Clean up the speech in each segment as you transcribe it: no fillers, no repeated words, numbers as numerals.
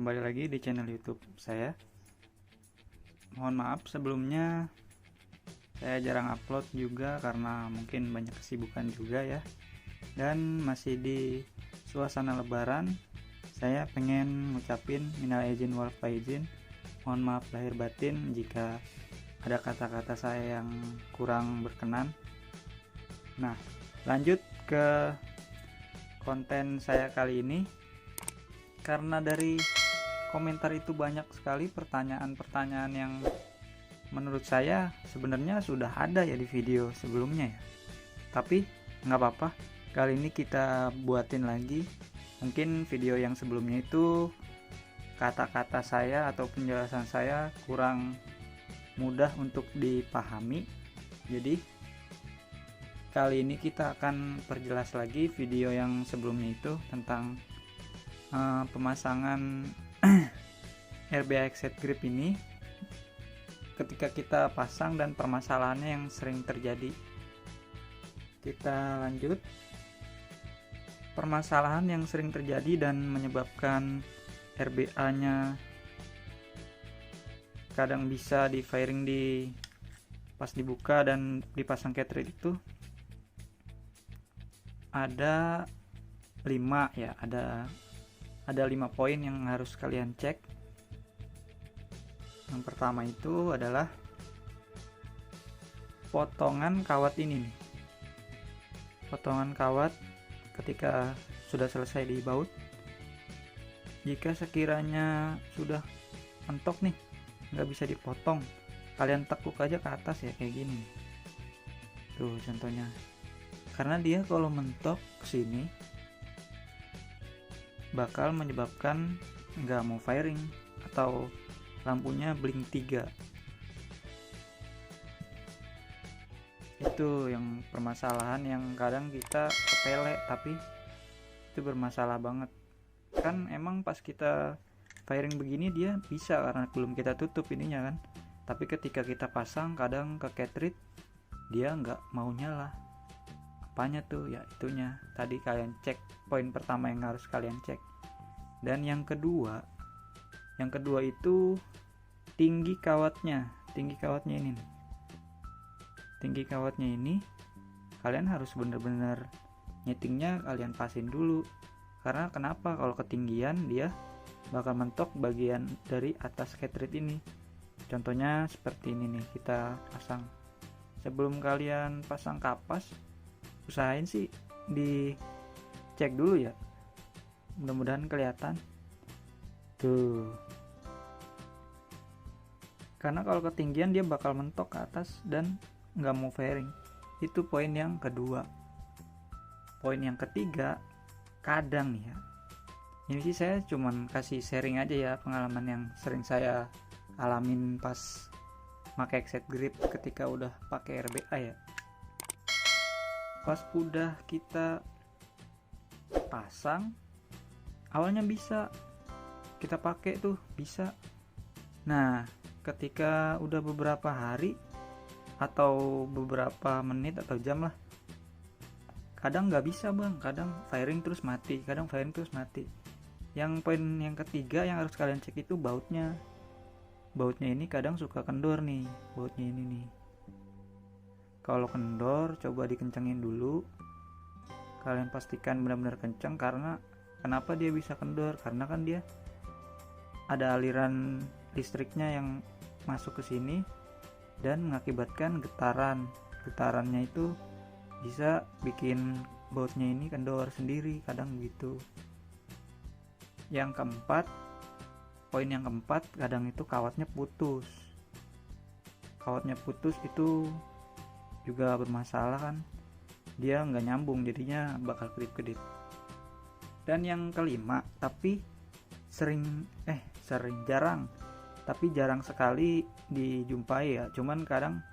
kembali lagi di channel YouTube saya. Mohon maaf sebelumnya saya jarang upload juga karena mungkin banyak kesibukan juga ya. Dan masih di suasana lebaran, saya pengen ngucapin minal aidin wal faizin. Mohon maaf lahir batin jika ada kata-kata saya yang kurang berkenan. Nah, lanjut ke konten saya kali ini. Karena dari komentar itu banyak sekali pertanyaan-pertanyaan yang menurut saya sebenarnya sudah ada ya di video sebelumnya ya. Tapi nggak apa-apa, kali ini kita buatin lagi. Mungkin video yang sebelumnya itu kata-kata saya atau penjelasan saya kurang mudah untuk dipahami. Jadi kali ini kita akan perjelas lagi video yang sebelumnya itu tentang pemasangan RBA Exit Grip ini ketika kita pasang dan permasalahannya yang sering terjadi. Kita lanjut. Permasalahan yang sering terjadi dan menyebabkan RBA nya kadang bisa di firing di pas dibuka dan dipasang cartridge itu ada 5 ya, ada 5 poin yang harus kalian cek. Yang pertama itu adalah potongan kawat ini nih. Potongan kawat ketika sudah selesai dibaut, jika sekiranya sudah mentok nih, nggak bisa dipotong, kalian tekuk aja ke atas ya, kayak gini tuh contohnya. Karena dia kalau mentok ke sini bakal menyebabkan nggak mau firing atau lampunya blink 3. Itu yang permasalahan yang kadang kita sepele tapi itu bermasalah banget. Kan emang pas kita firing begini dia bisa karena belum kita tutup ininya kan, tapi ketika kita pasang kadang ke cartridge dia nggak mau nyala. Apanya tuh? Ya itunya tadi kalian cek. Poin pertama yang harus kalian cek. Dan yang kedua itu tinggi kawatnya ini. Tinggi kawatnya ini kalian harus bener-bener nyetingnya, kalian pasin dulu. Karena kenapa? Kalau ketinggian dia bakal mentok bagian dari atas cartridge ini. Contohnya seperti ini nih, kita pasang. Sebelum kalian pasang kapas, usahain sih dicek dulu ya, mudah-mudahan kelihatan tuh. Karena kalau ketinggian dia bakal mentok ke atas dan nggak mau firing. Itu poin yang kedua. Poin yang ketiga, kadang ya, ini sih saya cuman kasih sharing aja ya, pengalaman yang sering saya alamin pas pakai Exit Grip ketika udah pakai RBA ya. Pas udah kita pasang, awalnya bisa kita pakai tuh, bisa. Nah, ketika udah beberapa hari atau beberapa menit atau jam lah, kadang nggak bisa bang, kadang firing terus mati, kadang firing terus mati. Yang poin yang ketiga yang harus kalian cek itu bautnya ini kadang suka kendor nih, bautnya ini nih. Kalau kendor, coba dikencengin dulu. Kalian pastikan benar-benar kenceng. Karena kenapa dia bisa kendor? Karena kan dia ada aliran listriknya yang masuk ke sini dan mengakibatkan getaran. Getarannya itu bisa bikin bautnya ini kendor sendiri, kadang gitu. Yang keempat, poin yang keempat, kadang itu kawatnya putus. Kawatnya putus itu juga bermasalah kan, dia nggak nyambung, jadinya bakal kedip-kedip. Dan yang kelima, tapi jarang sekali dijumpai ya, cuman kadang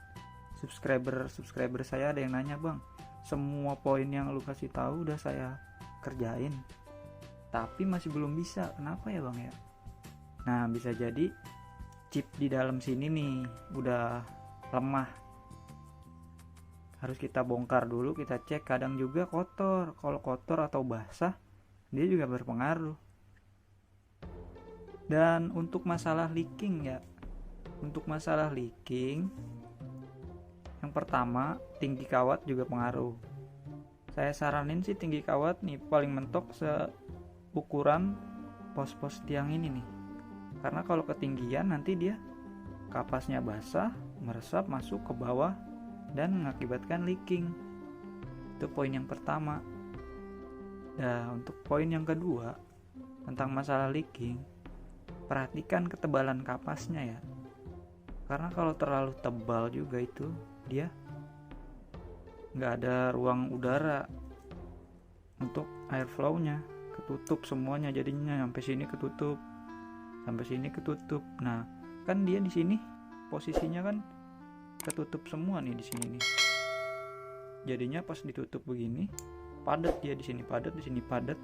subscriber saya ada yang nanya, bang, semua poin yang lu kasih tahu udah saya kerjain tapi masih belum bisa, kenapa ya bang ya? Nah, bisa jadi chip di dalam sini nih udah lemah, harus kita bongkar dulu, kita cek. Kadang juga kotor, kalau kotor atau basah dia juga berpengaruh. Dan untuk masalah leaking ya, untuk masalah leaking, yang pertama tinggi kawat juga pengaruh. Saya saranin sih tinggi kawat nih paling mentok seukuran pos-pos tiang ini nih, karena kalau ketinggian nanti dia kapasnya basah, meresap masuk ke bawah dan mengakibatkan leaking. Itu poin yang pertama. Nah, untuk poin yang kedua tentang masalah leaking, perhatikan ketebalan kapasnya ya, karena kalau terlalu tebal juga itu dia nggak ada ruang udara untuk airflow-nya, ketutup semuanya, jadinya sampai sini ketutup, sampai sini ketutup. Nah, kan dia di sini posisinya kan ketutup semua nih di sini nih. Jadinya pas ditutup begini, padat dia di sini padat, di sini padat.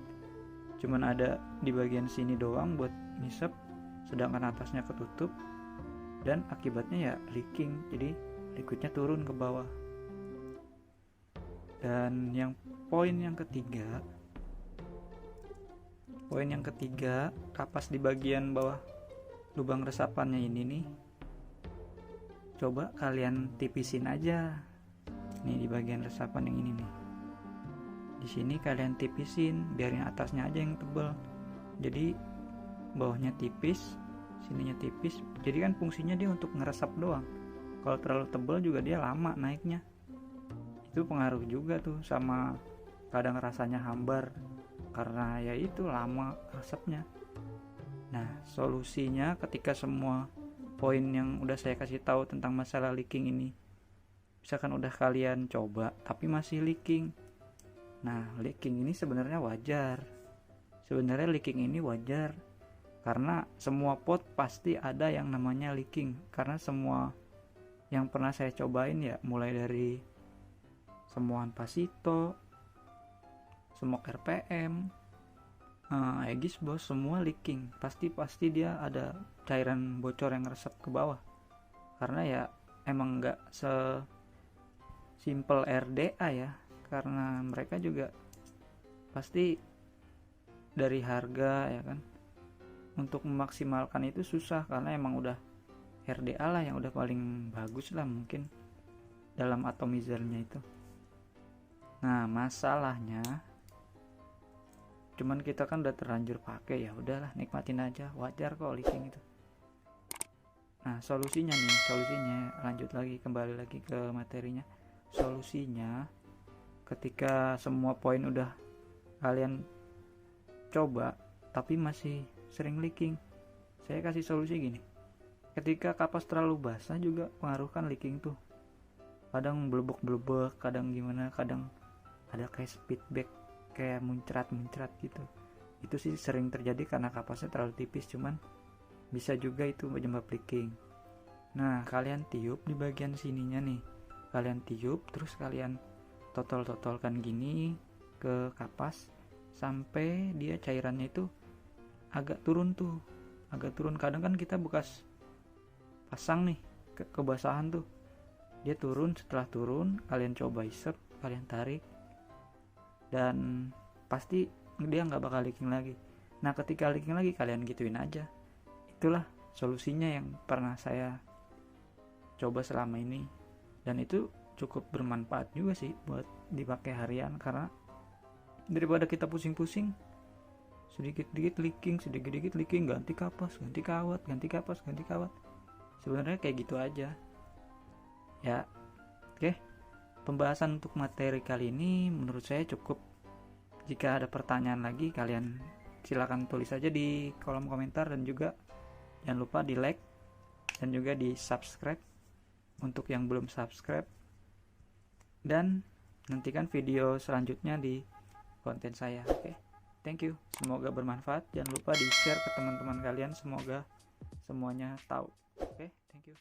Cuman ada di bagian sini doang buat ngisep, sedangkan atasnya ketutup dan akibatnya ya leaking. Jadi liquidnya turun ke bawah. Dan yang poin yang ketiga, kapas di bagian bawah lubang resapannya ini nih, coba kalian tipisin aja nih di bagian resapan yang ini nih. Di sini kalian tipisin, biarin atasnya aja yang tebal. Jadi bawahnya tipis, sininya tipis. Jadi kan fungsinya dia untuk ngeresap doang. Kalau terlalu tebal juga dia lama naiknya. Itu pengaruh juga tuh, sama kadang rasanya hambar karena ya itu lama resepnya. Nah, solusinya ketika semua poin yang udah saya kasih tahu tentang masalah leaking ini misalkan udah kalian coba tapi masih leaking. Nah, leaking ini sebenarnya wajar. Sebenarnya leaking ini wajar karena semua pot pasti ada yang namanya leaking, karena semua yang pernah saya cobain ya, mulai dari semuan Pasito, smoke RPM, Aegis Boss, semua leaking. Pasti dia ada cairan bocor yang resep ke bawah. Karena ya emang nggak simple RDA ya, karena mereka juga pasti dari harga ya kan, untuk memaksimalkan itu susah karena emang udah RDA lah yang udah paling bagus lah mungkin dalam atomizernya itu. Nah, masalahnya cuman kita kan udah terlanjur pakai, ya udahlah nikmatin aja, wajar kok leaking itu. Nah, solusinya lanjut lagi, kembali lagi ke materinya. Solusinya ketika semua poin udah kalian coba tapi masih sering leaking, saya kasih solusi gini. Ketika kapas terlalu basah juga pengaruhkan leaking tuh. Kadang blebek, kadang gimana, kadang ada kayak feedback kayak muncrat gitu. Itu sih sering terjadi karena kapasnya terlalu tipis, cuman bisa juga itu penyebab leaking. Nah, kalian tiup di bagian sininya nih, kalian tiup terus kalian totol-totolkan gini ke kapas sampai dia cairannya itu agak turun. Kadang kan kita bekas pasang nih kebasahan tuh, dia turun. Setelah turun kalian coba isep, kalian tarik, dan pasti dia nggak bakal leaking lagi. Nah, ketika leaking lagi kalian gituin aja. Itulah solusinya yang pernah saya coba selama ini, dan itu cukup bermanfaat juga sih buat dipakai harian. Karena daripada kita pusing-pusing sedikit-sedikit leaking, ganti kapas, ganti kawat, sebenarnya kayak gitu aja ya. Oke, pembahasan untuk materi kali ini menurut saya cukup. Jika ada pertanyaan lagi, kalian silakan tulis aja di kolom komentar, dan juga jangan lupa di like dan juga di subscribe untuk yang belum subscribe, dan nantikan video selanjutnya di konten saya. Oke, thank you, semoga bermanfaat. Jangan lupa di share ke teman-teman kalian, semoga semuanya tahu. Oke, thank you.